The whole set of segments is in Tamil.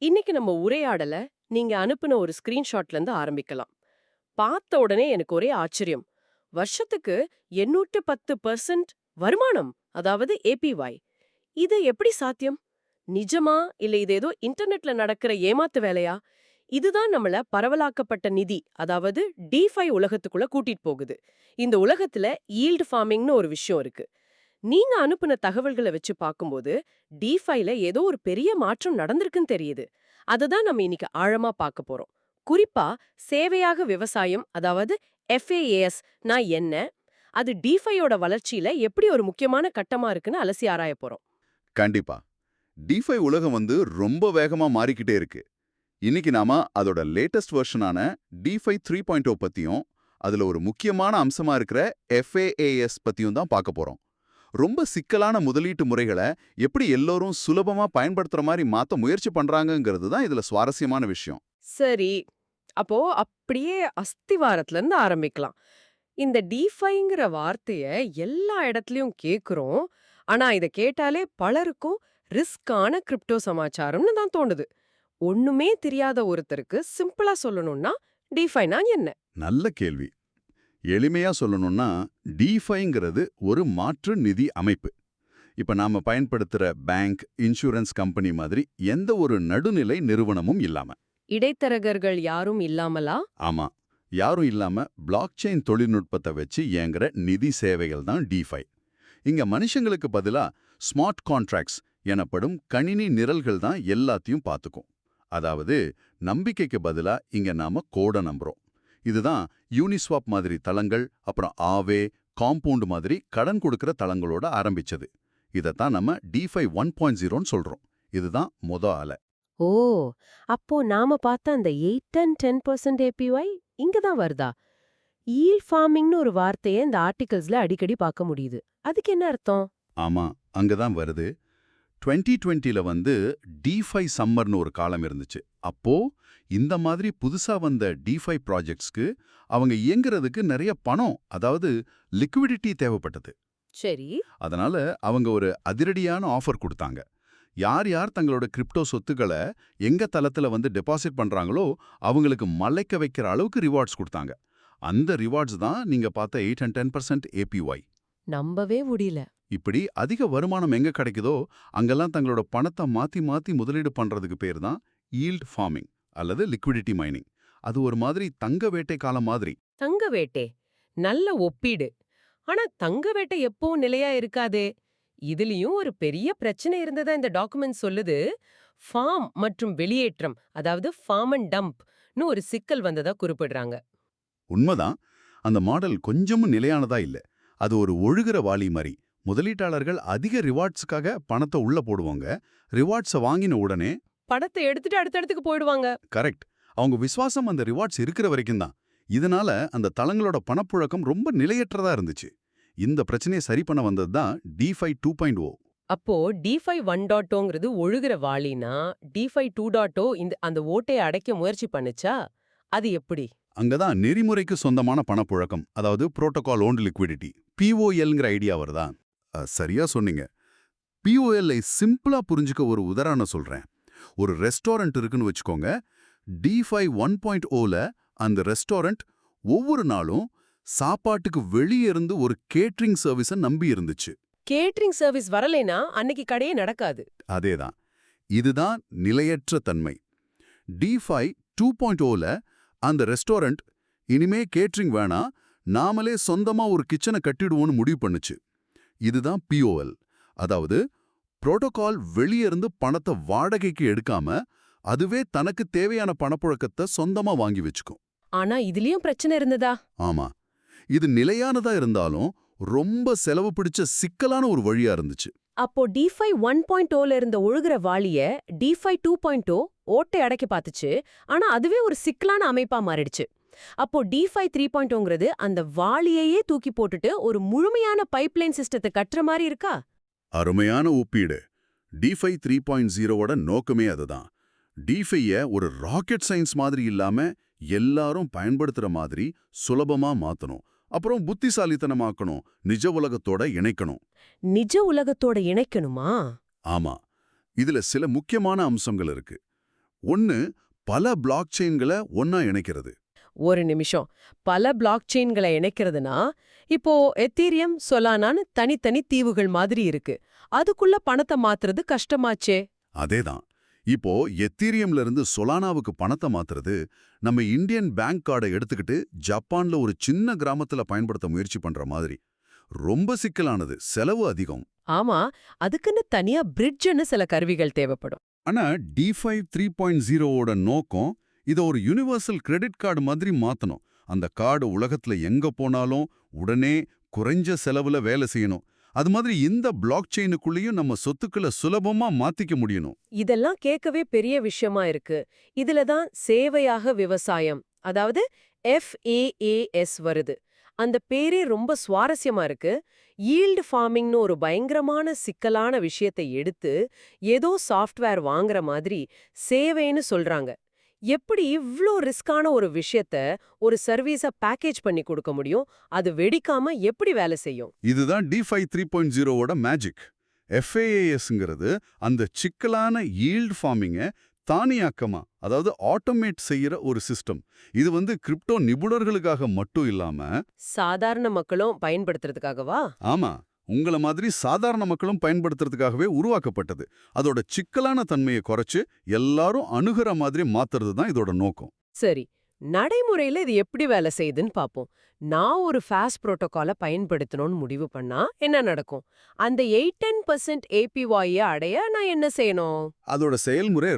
இன்னைக்கு நம்ம உரையாடல நீங்க அனுப்புன ஒரு ஸ்கிரீன்ஷாட்ல இருந்து ஆரம்பிக்கலாம். பார்த்த உடனே எனக்கு ஒரே ஆச்சரியம். வருஷத்துக்கு 810% வருமானம், அதாவது ஏபிஒய். இது எப்படி சாத்தியம்? நிஜமா இல்ல இது ஏதோ இன்டர்நெட்ல நடக்கிற ஏமாத்து வேலையா? இதுதான் நம்மள பரவலாக்கப்பட்ட நிதி, அதாவது டிஃபை உலகத்துக்குள்ள கூட்டிட்டு போகுது. இந்த உலகத்துல ஈல்டு ஃபார்மிங்னு ஒரு விஷயம் இருக்கு. நீங்க அனுப்புன தகவல்களை வச்சு பார்க்கும்போது டிஃபைல ஏதோ ஒரு பெரிய மாற்றம் நடந்திருக்குன்னு தெரியுது. அததான் நம்ம இன்னைக்கு ஆழமா பார்க்க போறோம். குறிப்பா சேவையாக விவசாயம், அதாவது எஃப்ஏஏஎஸ் நான் என்ன, அது டிஃபையோட வளர்ச்சியில எப்படி ஒரு முக்கியமான கட்டமா இருக்குன்னு அலசி ஆராய போறோம். கண்டிப்பா. டிஃபை உலகம் ரொம்ப வேகமா மாறிக்கிட்டே இருக்கு. இன்னைக்கு நாம அதோட லேட்டஸ்ட் வெர்ஷனான டிஃபை 3.0 பத்தியும், அதுல ஒரு முக்கியமான அம்சமா இருக்கிற எஃப்ஏஏஎஸ் பத்தியும் தான் பார்க்க போறோம். ரொம்ப சிக்கலான முதலீட்டு முறைகளை எப்படி எல்லோரும் சுலபமா பயன்படுத்துற மாதிரி மாத்த முயற்சி பண்றாங்கங்கிறது தான் இதுல சுவாரஸ்யமான விஷயம். சரி, அப்போ அப்படியே அஸ்திவாரத்துல இருந்து ஆரம்பிக்கலாம். இந்த டிஃபைங்கிற வார்த்தைய எல்லா இடத்துலயும் கேக்குறோம். ஆனா இத கேட்டாலே பலருக்கும் ரிஸ்கான கிரிப்டோ சமாச்சாரம்னு தான் தோணுது. ஒண்ணுமே தெரியாத ஒருத்தருக்கு சிம்பிளா சொல்லணும்னா டிஃபைனா என்ன? நல்ல கேள்வி. எளிமையா சொல்லணும்னா, டிஃபைங்கிறது ஒரு மாற்று நிதி அமைப்பு. இப்ப நாம பயன்படுத்துற பேங்க், இன்சூரன்ஸ் கம்பெனி மாதிரி எந்த ஒரு நடுநிலை நிறுவனமும் இல்லாம. இடைத்தரகர்கள் யாரும் இல்லாமலா? ஆமா. யாரும் இல்லாம பிளாக் செயின் தொழில்நுட்பத்தை வச்சு இயங்குற நிதி சேவைகள் தான் டிஃபை. இங்க மனுஷங்களுக்கு பதிலா ஸ்மார்ட் கான்ட்ராக்ட்ஸ் எனப்படும் கணினி நிரல்கள் தான் எல்லாத்தையும் பார்த்துக்கும். அதாவது நம்பிக்கைக்கு பதிலா இங்க நாம கோட நம்புறோம். இதுதான் யூனிஸ்வாப் மாதிரி தளங்கள், அப்புறம் ஆவே, காம்பவுண்ட் மாதிரி கடன் கொடுக்கிற தளங்களோட ஆரம்பிச்சது. இதைத்தான் நம்ம டிஃபை 1.0ன்னு சொல்றோம். இதுதான் அலை. ஓ, அப்போ நாம பார்த்த அந்த 8 and 10% ஏபிஒய் இங்க தான் வருதா? ஈல் ஃபார்மிங்னு ஒரு வார்த்தையை இந்த ஆர்டிகல்ஸ்ல அடிக்கடி பார்க்க முடியுது. அதுக்கு என்ன அர்த்தம்? ஆமா, அங்கதான் வருது. 2020ல டிஃபை சம்மர்னு ஒரு காலம் இருந்துச்சு. அப்போ இந்த மாதிரி புதுசா வந்த டிஃபை ப்ராஜெக்ட்ஸ்க்கு அவங்க இயங்குறதுக்கு நிறைய பணம், அதாவது லிக்விடிட்டி தேவைப்பட்டது. சரி. அதனால அவங்க ஒரு அதிரடியான ஆஃபர் கொடுத்தாங்க. யார் யார் தங்களோட கிரிப்டோ சொத்துக்களை எங்க தளத்துல டெபாசிட் பண்றாங்களோ அவங்களுக்கு மலைக்க வைக்கிற அளவுக்கு ரிவார்ட்ஸ் கொடுத்தாங்க. அந்த ரிவார்ட்ஸ் தான் நீங்க பார்த்த 8 and 10% ஏபிஒய். நம்பவே முடியல. இப்படி அதிக வருமானம் எங்க கிடைக்குதோ அங்கெல்லாம் தங்களோட பணத்தை மாத்தி மாத்தி முதலீடு பண்றதுக்கு பேர் தான் ஈல்ட் ஃபார்மிங் அல்லது லிக்விடிட்டி மைனிங். அது ஒரு மாதிரி தங்க வேட்டை காலம் மாதிரி. தங்க வேட்டை நல்ல ஒப்பீடு. ஆனா தங்க வேட்டை எப்பவும் நிலையா இருக்காதே. இதுலயும் ஒரு பெரிய பிரச்சனை இருந்ததா இந்த டாக்குமெண்ட் சொல்லுது. ஃபார்ம் மற்றும் வெளியேற்றம், அதாவது ஃபார்ம் அண்ட் டம்ப்னு ஒரு சிக்கல் வந்ததா குறிப்பிடுறாங்க. உண்மைதான். அந்த மாடல் கொஞ்சமும் நிலையானதா இல்ல. அது ஒரு ஒழுகுற வாளி மாதிரி. முதலீட்டாளர்கள் அதிக ரிவார்ட்ஸுக்காக பணத்தை உள்ள போடுவாங்க. ரிவார்ட்ஸை வாங்கின உடனே பணத்தை எடுத்துட்டு அடுத்தடுத்துக்கு போயிடுவாங்க. கரெக்ட். அவங்க விசுவாசம் அந்த ரிவார்ட்ஸ் இருக்கிற வரைக்கும் தான். இதனால அந்த தளங்களோட பணப்புழக்கம் ரொம்ப நிலையற்றதா இருந்துச்சு. இந்த பிரச்சனையை சரி பண்ண வந்தது தான் டிஃபை 2.0. அப்போ டிஃபை 1.0ங்கிறது ஒழுகுற வாளினா, டிஃபை 2.0 அந்த ஓட்டையை அடைக்க முயற்சி பண்ணுச்சா? அது எப்படி? அங்கதான் நெறிமுறைக்கு சொந்தமான பணப்புழக்கம், அதாவது புரோட்டோகால் ஓன்டு லிக்விடிட்டி, பிஓஎல்ங்கிற ஐடியா வருதா? சரியா சொன்னீங்க. பிஓஎல் சிம்பிளா புரிஞ்சுக்க ஒரு உதாரணம் சொல்றேன். ஒரு ரெஸ்டாரண்ட் இருக்குன்னு வச்சுக்கோங்க. டிஃபை 1.0ல அந்த ரெஸ்டாரண்ட் ஒவ்வொரு நாளும் சாப்பாட்டுக்கு வெளியே இருந்து ஒரு கேட்டரிங் சர்வீஸை நம்பி இருந்துச்சு. கேட்டரிங் சர்வீஸ் வரலைனா அன்னைக்கு கடையே நடக்காது. அதேதான். இதுதான் நிலையற்ற தன்மை. டிஃபை 2.0ல அந்த ரெஸ்டாரண்ட் இனிமே கேட்டரிங் வேணா, நாமளே சொந்தமா ஒரு கிச்சனை கட்டிடுவோன்னு முடிவு பண்ணுச்சு. இதுதான் பிஓஎல். அதாவது புரோட்டோகால் வெளியே இருந்து பணத்தை வாடகைக்கு எடுக்காம அதுவே தனக்கு தேவையான பணப்புழக்கத்தை சொந்தமா வாங்கி வச்சுக்கும். ஆனா இதுலயும் பிரச்சனை இருந்ததா? ஆமா. இது நிலையானதா இருந்தாலும் ரொம்ப செலவு பிடிச்ச சிக்கலான ஒரு வழியா இருந்துச்சு. அப்போ டிஃபை 1.0ல இருந்த ஒழுகுற வாளிய டிஃபை 2.0 ஓட்டை அடைக்க பார்த்துச்சு. ஆனா அதுவே ஒரு சிக்கலான அமைப்பா மாறிடுச்சு. அப்போ டிஃபை 3.0ங்கிறது அந்த வாளியையே தூக்கி போட்டுட்டு ஒரு முழுமையான பைப்லைன் சிஸ்டத்தை கட்டுற மாதிரி இருக்கா? அருமையான ஒப்பீடு. டிஃபை 3.0ஓட நோக்கமே அதுதான். டிஃபைய ஒரு ராக்கெட் சயின்ஸ் மாதிரி இல்லாம எல்லாரும் பயன்படுத்துற மாதிரி சுலபமா மாத்தணும். அப்புறம் புத்திசாலித்தனமாக்கணும், நிஜ உலகத்தோட இணைக்கணும். நிஜ உலகத்தோட இணைக்கணுமா? ஆமா. இதுல சில முக்கியமான அம்சங்கள் இருக்கு. ஒன்னு பல பிளாக் செயின்களை ஒன்னா இணைக்கிறது. ஒரு நிமிஷம். பல பிளாக் செயின்களை இணைக்கிறதுனா, இப்போ எத்தீரியம், சொலானான்னு தனித்தனி தீவுகள் மாதிரி இருக்கு. அதுக்குள்ள பணத்தை மாத்துறது கஷ்டமாச்சே. அதேதான். இப்போ எத்தீரியம்ல இருந்து சொலானாவுக்கு பணத்தை மாத்துறது நம்ம இந்தியன் பேங்க் கார்டை எடுத்துக்கிட்டு ஜப்பான்ல ஒரு சின்ன கிராமத்துல பயன்படுத்த முயற்சி பண்ற மாதிரி. ரொம்ப சிக்கலானது, செலவு அதிகம். ஆமா, அதுக்குன்னு தனியா பிரிட்ஜ்னு சில கருவிகள் தேவைப்படும். ஆனா D5 3.0ஓட நோக்கம் இதை ஒரு யுனிவர்சல் கிரெடிட் கார்டு மாதிரி மாத்தணும். அந்த கார்டு உலகத்துல எங்க போனாலும் உடனே குறைஞ்ச செலவுல வேலை செய்யணும். அது மாதிரி இந்த பிளாக் செயினுக்குள்ளேயும் நம்ம சொத்துக்களை சுலபமா மாத்திக்க முடியணும். இதெல்லாம் கேட்கவே பெரிய விஷயமா இருக்கு. இதுல தான் சேவையாக விவசாயம், அதாவது FAAS வருது. அந்த பேரே ரொம்ப சுவாரஸ்யமா இருக்கு. ஈல்டு ஃபார்மிங்னு ஒரு பயங்கரமான சிக்கலான விஷயத்தை எடுத்து ஏதோ சாஃப்ட்வேர் வாங்குற மாதிரி சேவைன்னு சொல்றாங்க. எப்படி இவ்ளோ ரிஸ்கான ஒரு விஷயத்த ஒரு சர்வீஸா பேக்கேஜ் பண்ணி கொடுக்க முடியும்? அது வெடிக்காம எப்படி வேலை செய்யும்? இதுதான் D5 3.0ஓட மேஜிக். FAASங்கிறது அந்த சிக்கலான ஈல்ட் ஃபார்மிங்கை தானியாக்கமா, அதாவது ஆட்டோமேட் செய்யற ஒரு சிஸ்டம். இது கிரிப்டோ நிபுணர்களுக்காக மட்டும் இல்லாம சாதாரண மக்களும் பயன்படுத்துறதுக்காகவா? ஆமா, உங்கள மாதிரி சாதாரண மக்களும் பயன்படுத்துறதுக்காகவே உருவாக்கப்பட்டது. அதோட சிக்கலான தன்மையை குறைச்சு எல்லாரும் அணுகுற மாதிரி மாத்துறது தான் இதோட நோக்கம். சரி, நடைமுறையில இது எப்படி வேலை செய்யுதுன்னு பாப்போம். நான் ஒரு ஃபாஸ்ட் புரோட்டோகாலை பயன்படுத்தணும்னு முடிவு பண்ணா என்ன நடக்கும்? அந்த 8-10% APY அடைய நான் என்ன செய்யணும்? அதோட செயல்முறை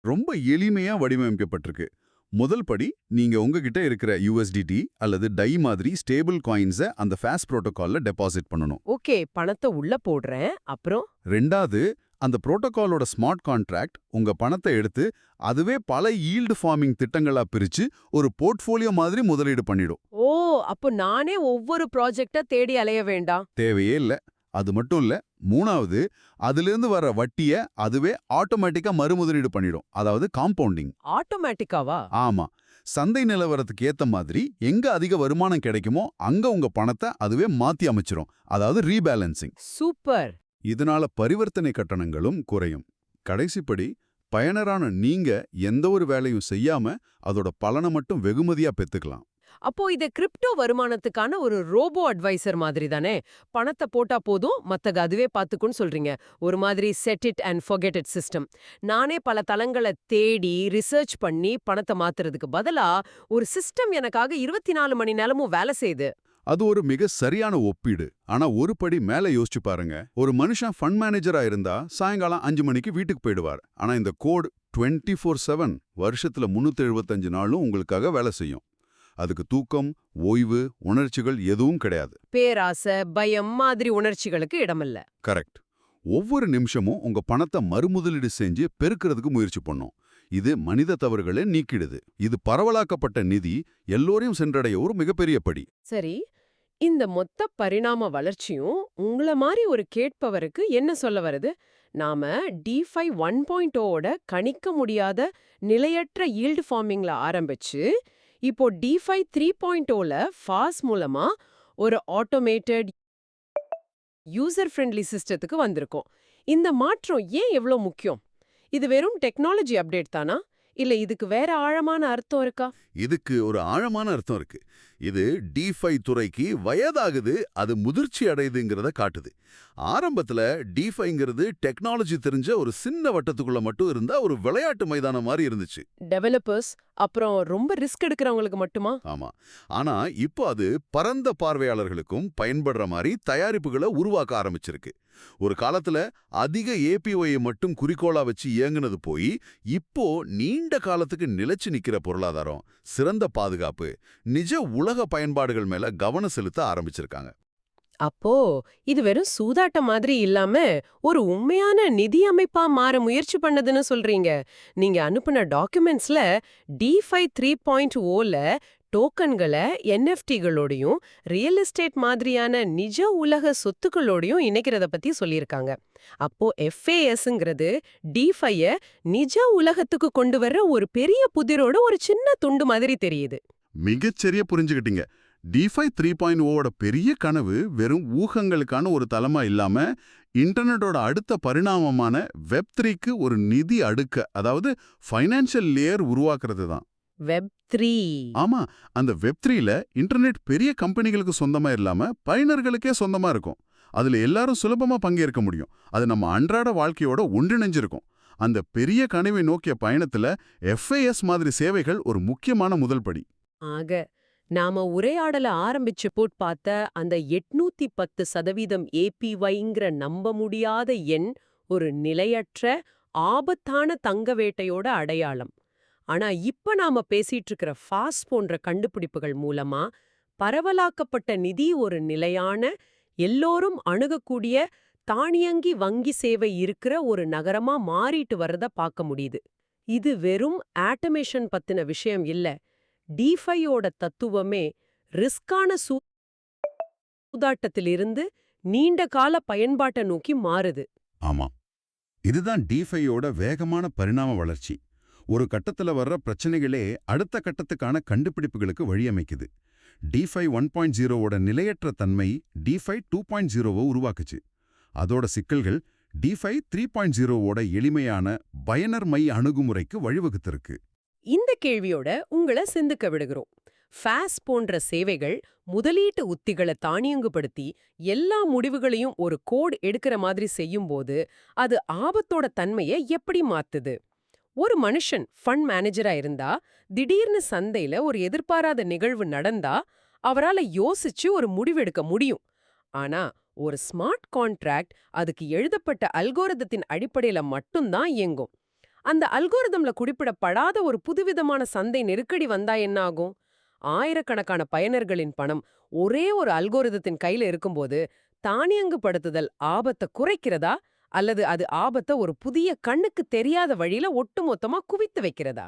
ரொம்ப எளிமையா வடிவமைக்கப்பட்டிருக்கு. முதல் படி, நீங்க உங்ககிட்ட இருக்கிற USDT அல்லது டை மாதிரி ஸ்டேபிள் காயின்ஸை அந்த ஃபாஸ்ட் புரோட்டோகால்ல டெபாசிட் பண்ணணும். ஓகே, பணத்தை உள்ள போடுறேன். அப்புறம் ரெண்டாவது, அந்த புரோட்டோகாலோட ஸ்மார்ட் கான்ட்ராக்ட் உங்க பணத்தை எடுத்து அதுவே பல ஈல்டு ஃபார்மிங் திட்டங்களா பிரிச்சு ஒரு போர்ட்ஃபோலியோ மாதிரி முதலீடு பண்ணிடும். ஓ, அப்போ நானே ஒவ்வொரு ப்ராஜெக்டா தேடி அலைய வேண்டாம். தேவையே இல்ல. அது மட்டும் இல்ல, மூணாவது, அதிலிருந்து வர வட்டியை அதுவே ஆட்டோமேட்டிக்கா மறுமுதலீடு பண்ணிடும். அதாவது காம்பவுண்டிங். ஆட்டோமேட்டிக்காவா? ஆமா, சந்தை நிலவரத்துக்கு ஏத்த மாதிரி எங்க அதிக வருமானம் கிடைக்குமோ அங்க உங்க பணத்தை அதுவே மாத்தி அமைச்சிரும். அதாவது ரீபேலன்சிங். சூப்பர். இதனால பரிவர்த்தனை கட்டணங்களும் குறையும். கடைசிப்படி, பயனரான நீங்க எந்த ஒரு வேலையும் செய்யாம அதோட பலனை மட்டும் வெகுமதியா பெத்துக்கலாம். அப்போ இது கிரிப்டோ வருமானத்துக்கான ஒரு ரோபோ அட்வைசர் மாதிரி தானே? பணத்தை போட்டா போதும், மத்தத அதுவே பாத்துக்குன்னு சொல்றீங்க. ஒரு மாதிரி set it and forget it system. நானே பல தளங்களை தேடி ரிசர்ச் பண்ணி பணத்தை மாத்துறதுக்கு பதிலா ஒரு சிஸ்டம் எனக்காக 24 மணி நேரமும் வேலை செய்யுது. அது ஒரு மிக சரியான ஒப்பீடு. ஆனா ஒரு படி மேல யோசிச்சு பாருங்க. ஒரு மனுஷன் ஃபண்ட் மேனேஜரா இருந்தா சாயங்காலம் 5 மணிக்கு வீட்டுக்கு போயிடுவார். ஆனா இந்த கோட் 24/7 வருஷத்துல 375 நாளும் உங்களுக்காக வேலை செய்யும். அதுக்கு தூக்கம், ஓய்வு, உணர்ச்சிகள் எதுவும் கிடையாது. பேராசை, பயம் மாதிரி உணர்ச்சிகளுக்கு இடமில்ல. கரெக்ட். ஒவ்வொரு நிமிஷமும் உங்க பணத்தை மறுமுதலீடு செஞ்சு பெருக்கிறதுக்கு முயற்சி பண்ணும். இது மனித தவறுகளை நீக்கிடுது. இது பரவலாக்கப்பட்ட நிதி எல்லோரையும் சென்றடைய ஒரு மிகப்பெரிய படி. சரி, இந்த மொத்த பரிணாம வளர்ச்சியும் உங்கள மாதிரி ஒரு கேட்பவருக்கு என்ன சொல்ல வருது? நாம D5 1.0ஓட கணிக்க முடியாத நிலையற்ற ஈல்டு ஃபார்மிங்ல ஆரம்பிச்சு இப்போ D5 3.0ல ஃபாஸ் மூலமா ஒரு ஆட்டோமேட்டட் யூசர் ஃப்ரெண்ட்லி சிஸ்டத்துக்கு வந்திருக்கோம். இந்த மாற்றம் ஏன் எவ்ளோ முக்கியம்? இது வெறும் டெக்னாலஜி அப்டேட் தானா? இல்ல இதுக்கு வேற ஆழமான அர்த்தம் இருக்கா? இதுக்கு ஒரு ஆழமான அர்த்தம் இருக்கு. இது D5 துறைக்கு வயதாகுது, அது முதிர்ச்சி அடையுதுங்கிறத காட்டுது. ஆரம்பத்துல D5ங்கிறது டெக்னாலஜி தெரிஞ்ச ஒரு சின்ன வட்டத்துக்குள்ள மட்டும் இருந்தா ஒரு விளையாட்டு மைதானம் மாதிரி இருந்துச்சு. டெவலப்பர்ஸ் அப்புறம் ரொம்ப ரிஸ்க் எடுக்கிறவங்களுக்கு மட்டுமா? ஆமா. ஆனா இப்போ அது பரந்த பார்வையாளர்களுக்கும் பயன்படுற மாதிரி தயாரிப்புகளை உருவாக்க ஆரம்பிச்சிருக்கு. ஒரு காலத்துல அதிக APY மட்டும் குறிக்கோளா வச்சு இயங்குனது போய் இப்போ நீண்ட காலத்துக்கு நிலைச்சு நிக்கிற பொருளாதாரம், சிறந்த பாதுகாப்பு, நிஜ உலக பயன்பாடுகள் மேல கவனம் செலுத்த ஆரம்பிச்சிருக்காங்க. அப்போ இது வெறும் சூதாட்டம் மாதிரி இல்லாம ஒரு உண்மையான நிதி அமைப்பா மாற முயற்சி பண்ணதுன்னு சொல்றீங்க. நீங்க அனுப்புன டாக்குமெண்ட்ஸ்ல D5 3.0ல டோக்கன்களை NFTகளோடையும் ரியல் எஸ்டேட் மாதிரியான நிஜ உலக சொத்துக்களோடையும் இணைக்கிறத பத்தி சொல்லியிருக்காங்க. அப்போ FASங்கிறது D5ய நிஜ உலகத்துக்கு கொண்டு வர்ற ஒரு பெரிய புதிரோட ஒரு சின்ன துண்டு மாதிரி தெரியுது. மிகச்சரியா புரிஞ்சுக்கிட்டீங்க. D5 3.0ஓட பெரிய கனவு வெறும் ஊகங்களுக்கான ஒரு தளமா இல்லாம இன்டர்நெட்டோட அடுத்த பரிணாமமான வெப் 3க்கு ஒரு நிதி அடுக்க, அதாவது ஃபைனான்ஷியல் லேயர் உருவாக்குறது தான். Web3. ஆமா, அந்த வெப் 3ல இன்டர்நெட் பெரிய கம்பெனிகளுக்கு சொந்தமா இல்லாம பயனர்களுக்கே சொந்தமா இருக்கும். அதுல எல்லாரும் சுலபமா பங்கேற்க முடியும். அது நம்ம அன்றாட வாழ்க்கையோட ஒன்றிணைஞ்சிருக்கும். அந்த பெரிய கனவை நோக்கிய பயணத்துல FIS மாதிரி சேவைகள் ஒரு முக்கியமான முதல் படி. ஆக நாம உரையாடல ஆரம்பிச்சு போட் பார்த்த அந்த 810% APYங்கிற நம்ப முடியாத எண் ஒரு நிலையற்ற ஆபத்தான தங்க வேட்டையோட அடையாளம். ஆனா இப்ப நாம பேசிட்டு இருக்கிற ஃபாஸ்ட் போன்ற கண்டுபிடிப்புகள் மூலமா பரவலாக்கப்பட்ட நிதி ஒரு நிலையான, எல்லோரும் அணுகக்கூடிய தானியங்கி வங்கி சேவை இருக்கிற ஒரு நகரமா மாறிட்டு வர்றத பார்க்க முடியுது. இது வெறும் ஆட்டோமேஷன் பத்தின விஷயம் இல்ல. டிஃபையோட தத்துவமே ரிஸ்கான சூதாட்டத்திலிருந்து நீண்ட கால பயன்பாட்டை நோக்கி மாறுது. ஆமா, இதுதான் டிஃபையோட வேகமான பரிணாம வளர்ச்சி. ஒரு கட்டத்துல வர்ற பிரச்சனைகளே அடுத்த கட்டத்துக்கான கண்டுபிடிப்புகளுக்கு வழியமைக்குது. டிஃபை 1.0வோட நிலையற்ற தன்மை டிஃபை 2.0வை உருவாக்குச்சு. அதோட சிக்கல்கள் டிஃபை 3.0வோட எளிமையான பயனர் மை அணுகுமுறைக்கு வழிவகுத்திருக்கு. இந்த கேள்வியோட உங்களை சிந்திக்க விடுகிறோம். ஃபாஸ் போன்ற சேவைகள் முதலீட்டு உத்திகளை தானியங்குபடுத்தி எல்லா முடிவுகளையும் ஒரு கோட் எடுக்கிற மாதிரி செய்யும்போது அது ஆபத்தோட தன்மையை எப்படி மாத்துது? ஒரு மனுஷன் ஃபண்ட் மேனேஜரா இருந்தா திடீர்னு சந்தையில ஒரு எதிர்பாராத நிகழ்வு நடந்தா அவரால யோசிச்சு ஒரு முடிவெடுக்க முடியும். ஆனா ஒரு ஸ்மார்ட் கான்ட்ராக்ட் அதுக்கு எழுதப்பட்ட அல்கோரிதத்தின் அடிப்படையில மட்டும்தான் இயங்கும். அந்த அல்கோரிதம்ல குறிப்பிடப்படாத ஒரு புதுவிதமான சந்தை நெருக்கடி வந்தா என்ன ஆகும்? ஆயிரக்கணக்கான பயனர்களின் பணம் ஒரே ஒரு அல்கோரிதத்தின் கையில இருக்கும்போது தானியங்குபடுத்துதல் ஆபத்தை குறைக்கிறதா அல்லது அது ஆபத்தை ஒரு புதிய கண்ணுக்கு தெரியாத வழியில ஒட்டுமொத்தமா குவித்து வைக்கிறதா?